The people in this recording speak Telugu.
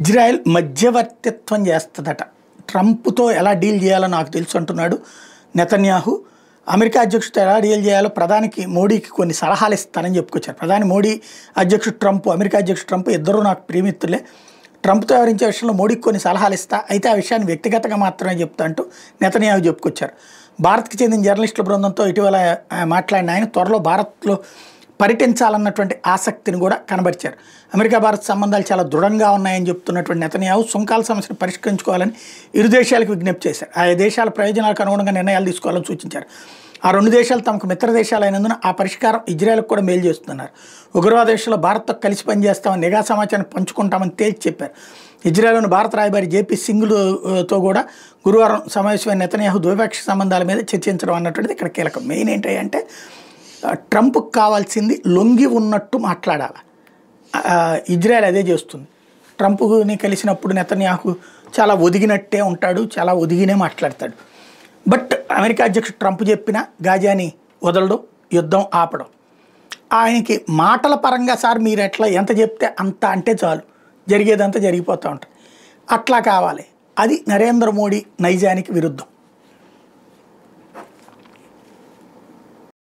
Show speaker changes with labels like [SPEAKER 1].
[SPEAKER 1] ఇజ్రాయెల్ మధ్యవర్తిత్వం చేస్తదట. ట్రంప్తో ఎలా డీల్ చేయాలో నాకు తెలుసు అంటున్నాడు నెతన్యాహు. అమెరికా అధ్యక్షుడితో ఎలా డీల్ చేయాలో ప్రధానికి మోడీకి కొన్ని సలహాలు ఇస్తానని చెప్పుకొచ్చారు. ప్రధాని మోడీ, అధ్యక్షుడు ట్రంప్, అమెరికా అధ్యక్షుడు ట్రంప్ ఇద్దరూ నాకు ప్రియమిత్రులే. ట్రంప్తో వ్యవహరించే విషయంలో మోడీకి కొన్ని సలహాలు ఇస్తా, అయితే ఆ విషయాన్ని వ్యక్తిగతంగా మాత్రమే చెప్తా అంటూ నెతన్యాహు చెప్పుకొచ్చారు. భారత్కి చెందిన జర్నలిస్టుల బృందంతో ఇటీవల మాట్లాడిన ఆయన త్వరలో భారత్లో పర్యటించాలన్నటువంటి ఆసక్తిని కూడా కనబరిచారు. అమెరికా భారత్ సంబంధాలు చాలా దృఢంగా ఉన్నాయని చెప్తున్నటువంటి నెతన్యాహు సుంకాల సమస్యను పరిష్కరించుకోవాలని ఇరు దేశాలకు విజ్ఞప్తి చేశారు. ఆయా దేశాల ప్రయోజనాలకు అనుగుణంగా నిర్ణయాలు తీసుకోవాలని సూచించారు. ఆ రెండు దేశాలు తమకు మిత్ర దేశాలైనందున ఆ పరిష్కారం ఇజ్రాయెల్కు కూడా మేలు చేస్తున్నారు. ఉగ్రవాద విషయంలో భారత్తో కలిసి పనిచేస్తామని, నిఘా సమాచారాన్ని పంచుకుంటామని తేల్చి చెప్పారు. ఇజ్రాయెల్లోని భారత రాయబారి జేపీ సింగ్తో కూడా గురువారం సమావేశమైన నెతన్యాహు ద్వైపాక్షిక సంబంధాల మీద చర్చించడం అన్నటువంటిది ఇక్కడ కీలకం. మెయిన్ ఏంటంటే ట్రంప్కి కావాల్సింది లొంగి ఉన్నట్టు మాట్లాడాలి. ఇజ్రాయెల్ అదే చేస్తుంది. ట్రంప్ని కలిసినప్పుడు నెతన్యాహు చాలా ఒదిగినట్టే ఉంటాడు, చాలా ఒదిగినే మాట్లాడతాడు. బట్ అమెరికా అధ్యక్షుడు ట్రంప్ చెప్పిన గాజాని వదలడం, యుద్ధం ఆపడం. ఆయనకి మాటల పరంగా సార్ మీరు ఎట్లా ఎంత చెప్తే అంత అంటే చాలు, జరిగేదంతా జరిగిపోతూ ఉంటుంది. అట్లా కావాలి. అది నరేంద్ర మోడీ నైజానికి విరుద్ధం.